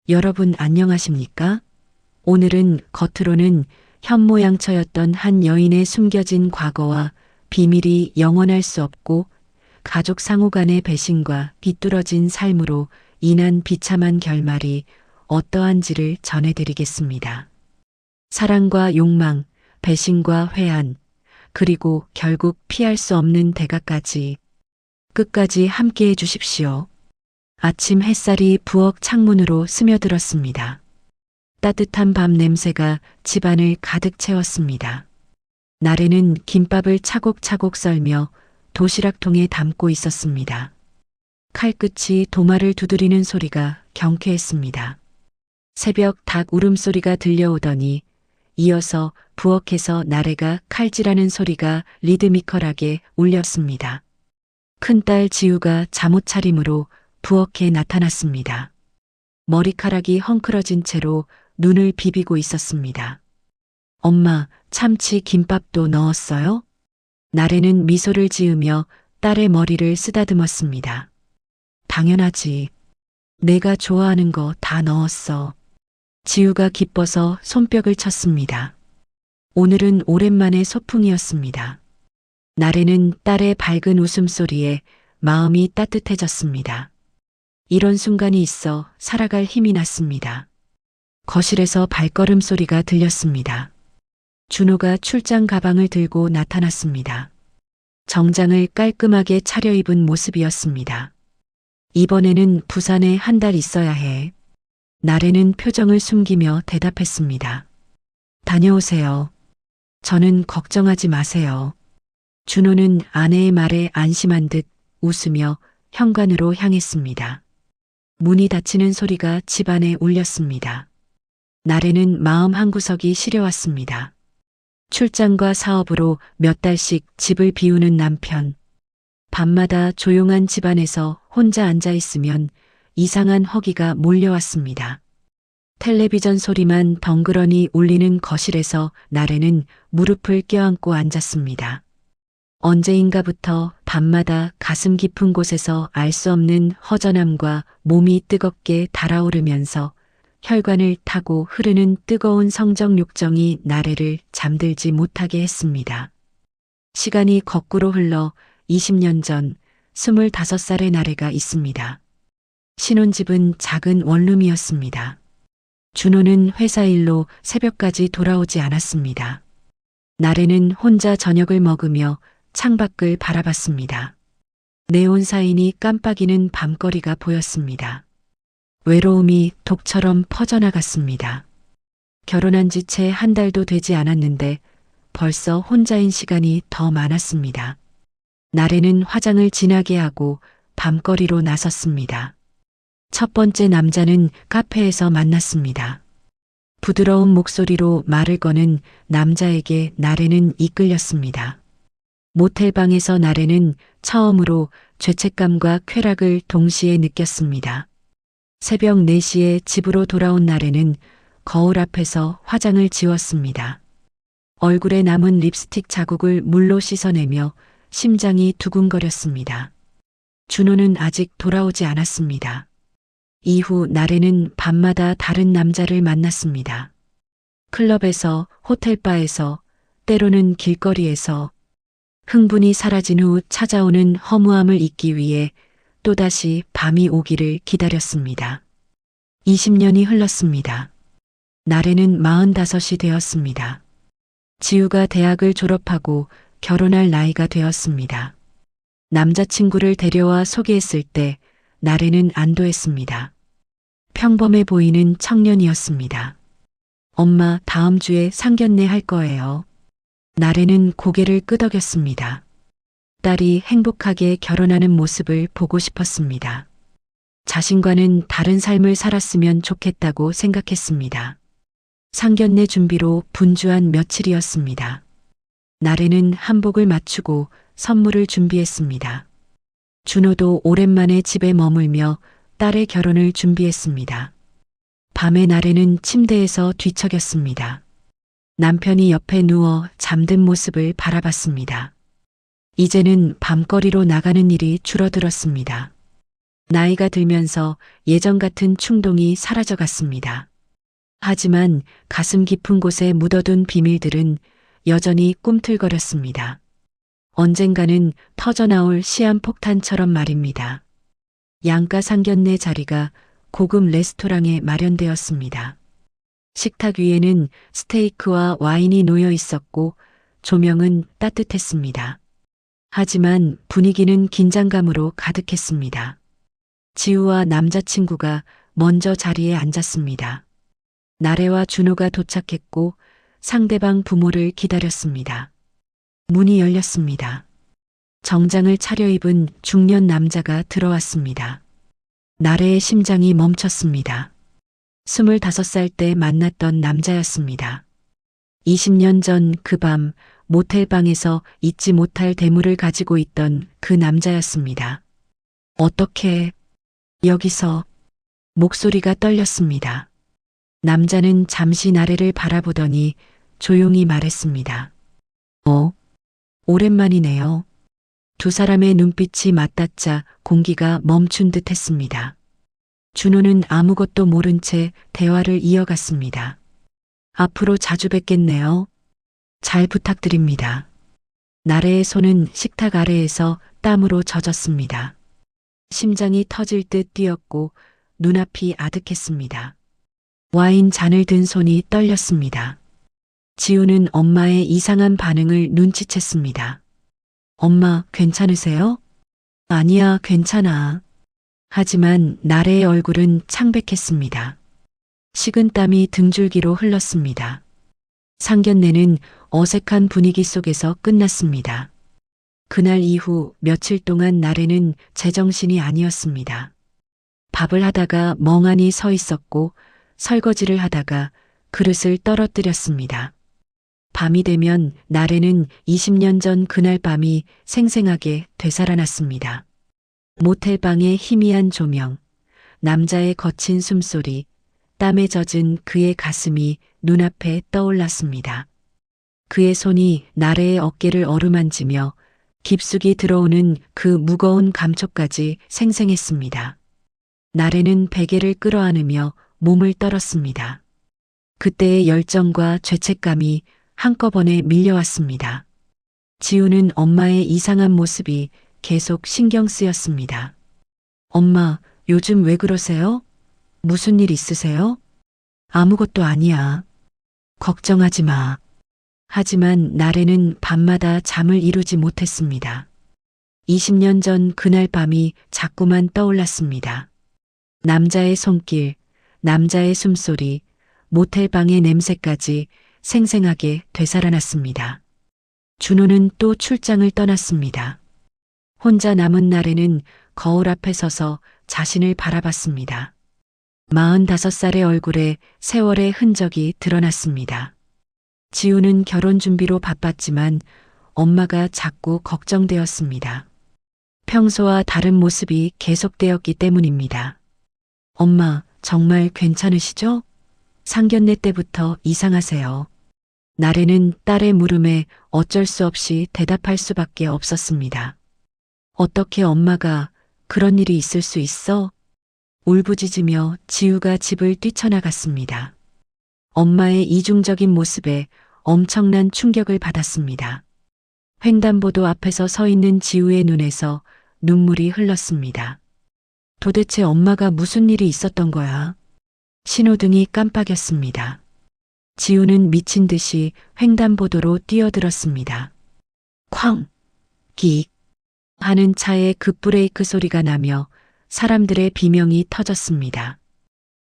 여러분 안녕하십니까? 오늘은 겉으로는 현모양처였던 한 여인의 숨겨진 과거와 비밀이 영원할 수 없고 가족 상호 간의 배신과 비뚤어진 삶으로 인한 비참한 결말이 어떠한지를 전해드리겠습니다. 사랑과 욕망, 배신과 회한, 그리고 결국 피할 수 없는 대가까지 끝까지 함께해 주십시오. 아침 햇살이 부엌 창문으로 스며들었습니다. 따뜻한 밥 냄새가 집안을 가득 채웠습니다. 나래는 김밥을 차곡차곡 썰며 도시락통에 담고 있었습니다. 칼끝이 도마를 두드리는 소리가 경쾌했습니다. 새벽 닭 울음소리가 들려오더니 이어서 부엌에서 나래가 칼질하는 소리가 리드미컬하게 울렸습니다. 큰딸 지우가 잠옷 차림으로 부엌에 나타났습니다. 머리카락이 헝클어진 채로 눈을 비비고 있었습니다. 엄마, 참치 김밥도 넣었어요? 나래는 미소를 지으며 딸의 머리를 쓰다듬었습니다. 당연하지. 내가 좋아하는 거 다 넣었어. 지우가 기뻐서 손뼉을 쳤습니다. 오늘은 오랜만에 소풍이었습니다. 나래는 딸의 밝은 웃음소리에 마음이 따뜻해졌습니다. 이런 순간이 있어 살아갈 힘이 났습니다. 거실에서 발걸음 소리가 들렸습니다. 준호가 출장 가방을 들고 나타났습니다. 정장을 깔끔하게 차려입은 모습이었습니다. 이번에는 부산에 한 달 있어야 해. 나래는 표정을 숨기며 대답했습니다. 다녀오세요. 저는 걱정하지 마세요. 준호는 아내의 말에 안심한 듯 웃으며 현관으로 향했습니다. 문이 닫히는 소리가 집안에 울렸습니다. 나래는 마음 한구석이 시려왔습니다. 출장과 사업으로 몇 달씩 집을 비우는 남편. 밤마다 조용한 집안에서 혼자 앉아 있으면 이상한 허기가 몰려왔습니다. 텔레비전 소리만 덩그러니 울리는 거실에서 나래는 무릎을 껴안고 앉았습니다. 언제인가부터 밤마다 가슴 깊은 곳에서 알 수 없는 허전함과 몸이 뜨겁게 달아오르면서 혈관을 타고 흐르는 뜨거운 성적 욕정이 나래를 잠들지 못하게 했습니다. 시간이 거꾸로 흘러 20년 전 25살의 나래가 있습니다. 신혼집은 작은 원룸이었습니다. 준호는 회사 일로 새벽까지 돌아오지 않았습니다. 나래는 혼자 저녁을 먹으며 창밖을 바라봤습니다. 네온 사인이 깜빡이는 밤거리가 보였습니다. 외로움이 독처럼 퍼져나갔습니다. 결혼한 지 채 한 달도 되지 않았는데 벌써 혼자인 시간이 더 많았습니다. 나래는 화장을 진하게 하고 밤거리로 나섰습니다. 첫 번째 남자는 카페에서 만났습니다. 부드러운 목소리로 말을 거는 남자에게 나래는 이끌렸습니다. 모텔방에서 나래는 처음으로 죄책감과 쾌락을 동시에 느꼈습니다. 새벽 4시에 집으로 돌아온 나래는 거울 앞에서 화장을 지웠습니다. 얼굴에 남은 립스틱 자국을 물로 씻어내며 심장이 두근거렸습니다. 준호는 아직 돌아오지 않았습니다. 이후 나래는 밤마다 다른 남자를 만났습니다. 클럽에서, 호텔바에서, 때로는 길거리에서. 흥분이 사라진 후 찾아오는 허무함을 잊기 위해 또다시 밤이 오기를 기다렸습니다. 20년이 흘렀습니다. 나래는 45이 되었습니다. 지우가 대학을 졸업하고 결혼할 나이가 되었습니다. 남자친구를 데려와 소개했을 때 나래는 안도했습니다. 평범해 보이는 청년이었습니다. 엄마, 다음 주에 상견례 할 거예요. 나래는 고개를 끄덕였습니다. 딸이 행복하게 결혼하는 모습을 보고 싶었습니다. 자신과는 다른 삶을 살았으면 좋겠다고 생각했습니다. 상견례 준비로 분주한 며칠이었습니다. 나래는 한복을 맞추고 선물을 준비했습니다. 준호도 오랜만에 집에 머물며 딸의 결혼을 준비했습니다. 밤에 나래는 침대에서 뒤척였습니다. 남편이 옆에 누워 잠든 모습을 바라봤습니다. 이제는 밤거리로 나가는 일이 줄어들었습니다. 나이가 들면서 예전 같은 충동이 사라져 갔습니다. 하지만 가슴 깊은 곳에 묻어둔 비밀들은 여전히 꿈틀거렸습니다. 언젠가는 터져나올 시한폭탄처럼 말입니다. 양가 상견례 자리가 고급 레스토랑에 마련되었습니다. 식탁 위에는 스테이크와 와인이 놓여 있었고 조명은 따뜻했습니다. 하지만 분위기는 긴장감으로 가득했습니다. 지우와 남자친구가 먼저 자리에 앉았습니다. 나래와 준호가 도착했고 상대방 부모를 기다렸습니다. 문이 열렸습니다. 정장을 차려입은 중년 남자가 들어왔습니다. 나래의 심장이 멈췄습니다. 25살 때 만났던 남자였습니다. 20년 전 그 밤 모텔방에서 잊지 못할 대물을 가지고 있던 그 남자였습니다. 어떻게 여기서 목소리가 떨렸습니다. 남자는 잠시 나래를 바라보더니 조용히 말했습니다. 오랜만이네요. 두 사람의 눈빛이 맞닿자 공기가 멈춘 듯 했습니다. 준호는 아무것도 모른 채 대화를 이어갔습니다. 앞으로 자주 뵙겠네요. 잘 부탁드립니다. 나래의 손은 식탁 아래에서 땀으로 젖었습니다. 심장이 터질 듯 뛰었고 눈앞이 아득했습니다. 와인 잔을 든 손이 떨렸습니다. 지우는 엄마의 이상한 반응을 눈치챘습니다. 엄마, 괜찮으세요? 아니야, 괜찮아. 하지만 나래의 얼굴은 창백했습니다. 식은땀이 등줄기로 흘렀습니다. 상견례는 어색한 분위기 속에서 끝났습니다. 그날 이후 며칠 동안 나래는 제정신이 아니었습니다. 밥을 하다가 멍하니 서 있었고 설거지를 하다가 그릇을 떨어뜨렸습니다. 밤이 되면 나래는 20년 전 그날 밤이 생생하게 되살아났습니다. 모텔방의 희미한 조명, 남자의 거친 숨소리, 땀에 젖은 그의 가슴이 눈앞에 떠올랐습니다. 그의 손이 나래의 어깨를 어루만지며 깊숙이 들어오는 그 무거운 감촉까지 생생했습니다. 나래는 베개를 끌어안으며 몸을 떨었습니다. 그때의 열정과 죄책감이 한꺼번에 밀려왔습니다. 지우는 엄마의 이상한 모습이 계속 신경 쓰였습니다. 엄마, 요즘 왜 그러세요? 무슨 일 있으세요? 아무것도 아니야. 걱정하지 마. 하지만 나래는 밤마다 잠을 이루지 못했습니다. 20년 전 그날 밤이 자꾸만 떠올랐습니다. 남자의 손길, 남자의 숨소리, 모텔방의 냄새까지 생생하게 되살아났습니다. 준호는 또 출장을 떠났습니다. 혼자 남은 나래는 거울 앞에 서서 자신을 바라봤습니다. 45살의 얼굴에 세월의 흔적이 드러났습니다. 지우는 결혼 준비로 바빴지만 엄마가 자꾸 걱정되었습니다. 평소와 다른 모습이 계속되었기 때문입니다. 엄마, 정말 괜찮으시죠? 상견례 때부터 이상하세요. 나래는 딸의 물음에 어쩔 수 없이 대답할 수밖에 없었습니다. 어떻게 엄마가 그런 일이 있을 수 있어? 울부짖으며 지우가 집을 뛰쳐나갔습니다. 엄마의 이중적인 모습에 엄청난 충격을 받았습니다. 횡단보도 앞에서 서 있는 지우의 눈에서 눈물이 흘렀습니다. 도대체 엄마가 무슨 일이 있었던 거야? 신호등이 깜빡였습니다. 지우는 미친 듯이 횡단보도로 뛰어들었습니다. 쾅! 끽! 하는 차의 급브레이크 소리가 나며 사람들의 비명이 터졌습니다.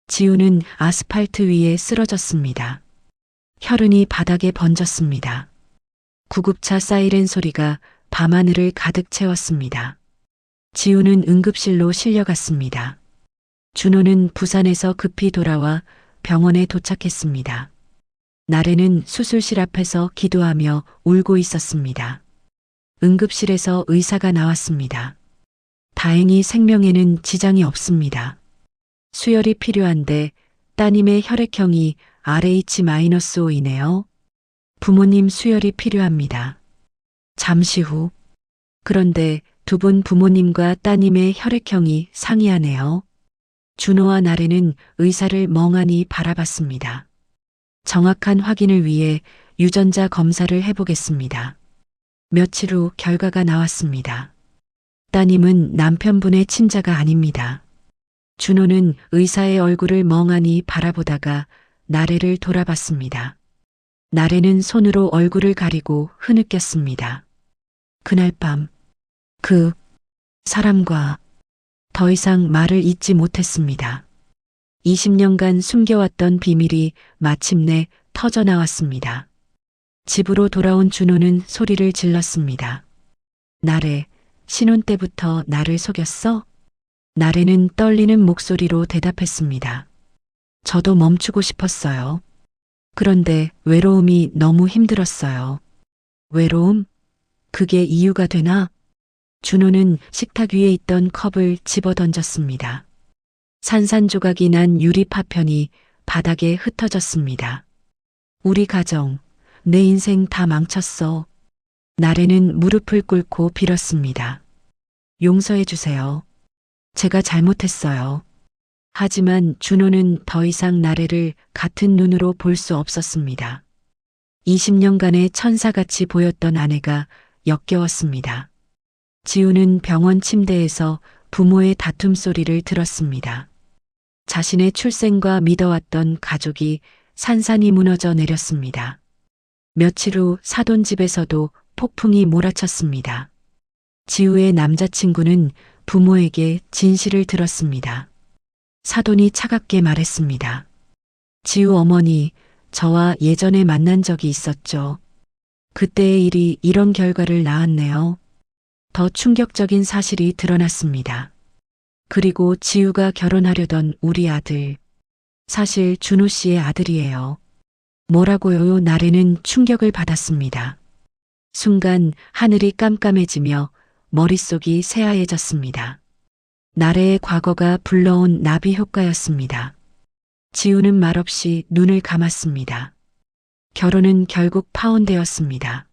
지우는 아스팔트 위에 쓰러졌습니다. 혈흔이 바닥에 번졌습니다. 구급차 사이렌 소리가 밤하늘을 가득 채웠습니다. 지우는 응급실로 실려갔습니다. 준호는 부산에서 급히 돌아와 병원에 도착했습니다. 나래는 수술실 앞에서 기도하며 울고 있었습니다. 응급실에서 의사가 나왔습니다. 다행히 생명에는 지장이 없습니다. 수혈이 필요한데 따님의 혈액형이 RH-5이네요. 부모님 수혈이 필요합니다. 잠시 후. 그런데 두 분 부모님과 따님의 혈액형이 상이하네요. 준호와 나래는 의사를 멍하니 바라봤습니다. 정확한 확인을 위해 유전자 검사를 해보겠습니다. 며칠 후 결과가 나왔습니다. 따님은 남편분의 친자가 아닙니다. 준호는 의사의 얼굴을 멍하니 바라보다가 나래를 돌아봤습니다. 나래는 손으로 얼굴을 가리고 흐느꼈습니다. 그날 밤, 그 사람과 더 이상 말을 잇지 못했습니다. 20년간 숨겨왔던 비밀이 마침내 터져나왔습니다. 집으로 돌아온 준호는 소리를 질렀습니다. 나래, 신혼 때부터 나를 속였어? 나래는 떨리는 목소리로 대답했습니다. 저도 멈추고 싶었어요. 그런데 외로움이 너무 힘들었어요. 외로움? 그게 이유가 되나? 준호는 식탁 위에 있던 컵을 집어 던졌습니다. 산산조각이 난 유리 파편이 바닥에 흩어졌습니다. 우리 가정, 내 인생 다 망쳤어. 나래는 무릎을 꿇고 빌었습니다. 용서해 주세요. 제가 잘못했어요. 하지만 준호는 더 이상 나래를 같은 눈으로 볼 수 없었습니다. 20년간의 천사같이 보였던 아내가 역겨웠습니다. 지우는 병원 침대에서 부모의 다툼 소리를 들었습니다. 자신의 출생과 믿어왔던 가족이 산산이 무너져 내렸습니다. 며칠 후 사돈집에서도 폭풍이 몰아쳤습니다. 지우의 남자친구는 부모에게 진실을 들었습니다. 사돈이 차갑게 말했습니다. 지우 어머니, 저와 예전에 만난 적이 있었죠. 그때의 일이 이런 결과를 낳았네요. 더 충격적인 사실이 드러났습니다. 그리고 지우가 결혼하려던 우리 아들, 사실 준호 씨의 아들이에요. 뭐라고요? 나래는 충격을 받았습니다. 순간 하늘이 깜깜해지며 머릿속이 새하얘졌습니다. 나래의 과거가 불러온 나비 효과였습니다. 지우는 말없이 눈을 감았습니다. 결혼은 결국 파혼되었습니다.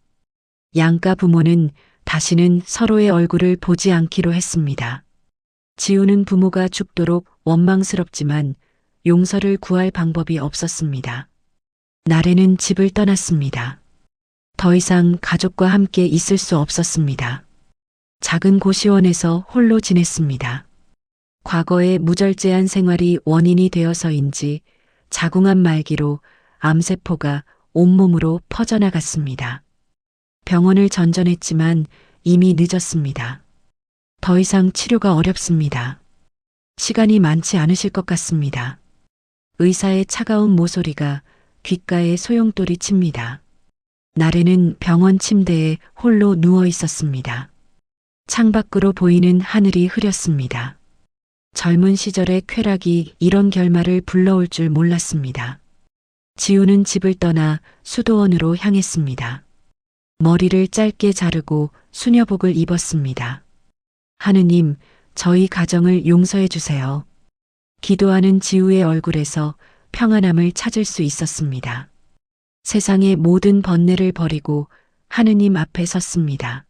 양가 부모는 다시는 서로의 얼굴을 보지 않기로 했습니다. 지우는 부모가 죽도록 원망스럽지만 용서를 구할 방법이 없었습니다. 나래는 집을 떠났습니다. 더 이상 가족과 함께 있을 수 없었습니다. 작은 고시원에서 홀로 지냈습니다. 과거의 무절제한 생활이 원인이 되어서인지 자궁암 말기로 암세포가 온몸으로 퍼져나갔습니다. 병원을 전전했지만 이미 늦었습니다. 더 이상 치료가 어렵습니다. 시간이 많지 않으실 것 같습니다. 의사의 차가운 모소리가 귓가에 소용돌이 칩니다. 나래는 병원 침대에 홀로 누워 있었습니다. 창밖으로 보이는 하늘이 흐렸습니다. 젊은 시절의 쾌락이 이런 결말을 불러올 줄 몰랐습니다. 지우는 집을 떠나 수도원으로 향했습니다. 머리를 짧게 자르고 수녀복을 입었습니다. 하느님, 저희 가정을 용서해 주세요. 기도하는 지우의 얼굴에서 평안함을 찾을 수 있었습니다. 세상의 모든 번뇌를 버리고 하느님 앞에 섰습니다.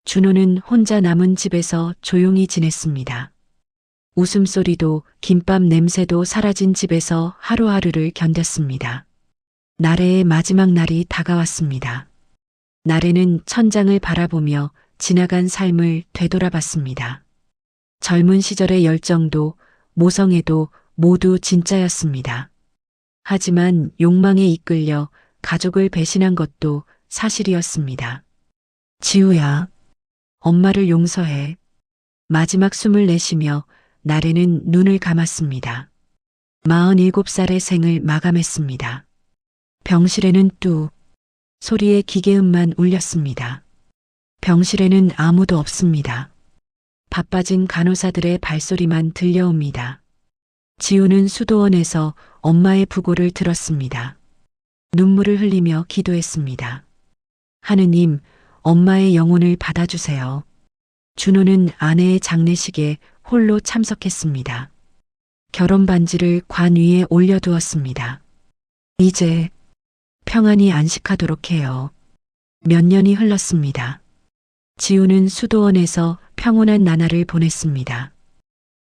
준호는 혼자 남은 집에서 조용히 지냈습니다. 웃음소리도 김밥 냄새도 사라진 집에서 하루하루를 견뎠습니다. 나래의 마지막 날이 다가왔습니다. 나래는 천장을 바라보며 지나간 삶을 되돌아봤습니다. 젊은 시절의 열정도 모성애도 모두 진짜였습니다. 하지만 욕망에 이끌려 가족을 배신한 것도 사실이었습니다. 지우야, 엄마를 용서해. 마지막 숨을 내쉬며 나래는 눈을 감았습니다. 47살의 생을 마감했습니다. 병실에는 뚝 소리의 기계음만 울렸습니다. 병실에는 아무도 없습니다. 바빠진 간호사들의 발소리만 들려옵니다. 지우는 수도원에서 엄마의 부고를 들었습니다. 눈물을 흘리며 기도했습니다. 하느님, 엄마의 영혼을 받아주세요. 준호는 아내의 장례식에 홀로 참석했습니다. 결혼 반지를 관 위에 올려두었습니다. 이제 평안히 안식하도록 해요. 몇 년이 흘렀습니다. 지우는 수도원에서 평온한 나날을 보냈습니다.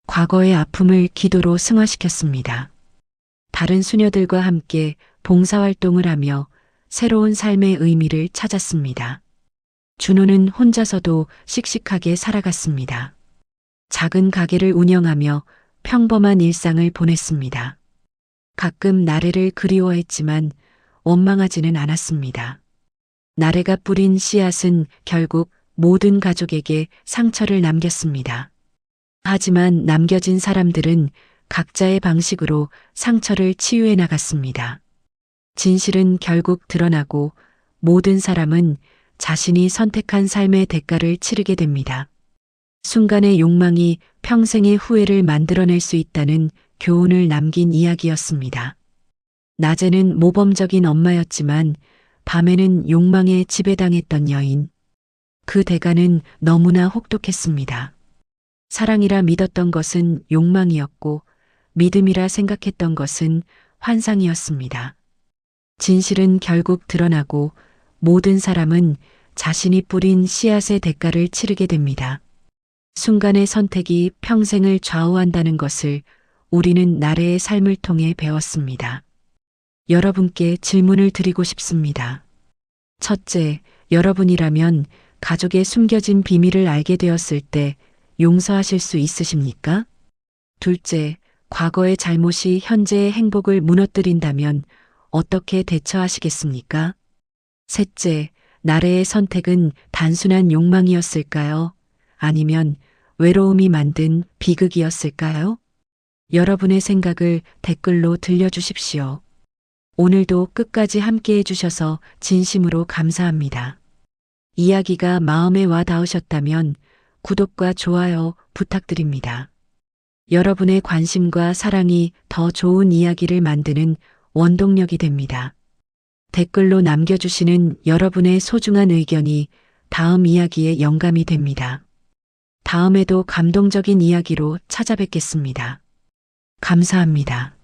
과거의 아픔을 기도로 승화시켰습니다. 다른 수녀들과 함께 봉사활동을 하며 새로운 삶의 의미를 찾았습니다. 준호는 혼자서도 씩씩하게 살아갔습니다. 작은 가게를 운영하며 평범한 일상을 보냈습니다. 가끔 나래를 그리워했지만 원망하지는 않았습니다. 나래가 뿌린 씨앗은 결국 모든 가족에게 상처를 남겼습니다. 하지만 남겨진 사람들은 각자의 방식으로 상처를 치유해 나갔습니다. 진실은 결국 드러나고 모든 사람은 자신이 선택한 삶의 대가를 치르게 됩니다. 순간의 욕망이 평생의 후회를 만들어낼 수 있다는 교훈을 남긴 이야기였습니다. 낮에는 모범적인 엄마였지만 밤에는 욕망에 지배당했던 여인. 그 대가는 너무나 혹독했습니다. 사랑이라 믿었던 것은 욕망이었고 믿음이라 생각했던 것은 환상이었습니다. 진실은 결국 드러나고 모든 사람은 자신이 뿌린 씨앗의 대가를 치르게 됩니다. 순간의 선택이 평생을 좌우한다는 것을 우리는 나래의 삶을 통해 배웠습니다. 여러분께 질문을 드리고 싶습니다. 첫째, 여러분이라면 가족의 숨겨진 비밀을 알게 되었을 때 용서하실 수 있으십니까? 둘째, 과거의 잘못이 현재의 행복을 무너뜨린다면 어떻게 대처하시겠습니까? 셋째, 나래의 선택은 단순한 욕망이었을까요? 아니면 외로움이 만든 비극이었을까요? 여러분의 생각을 댓글로 들려주십시오. 오늘도 끝까지 함께 해주셔서 진심으로 감사합니다. 이야기가 마음에 와 닿으셨다면 구독과 좋아요 부탁드립니다. 여러분의 관심과 사랑이 더 좋은 이야기를 만드는 원동력이 됩니다. 댓글로 남겨주시는 여러분의 소중한 의견이 다음 이야기의 영감이 됩니다. 다음에도 감동적인 이야기로 찾아뵙겠습니다. 감사합니다.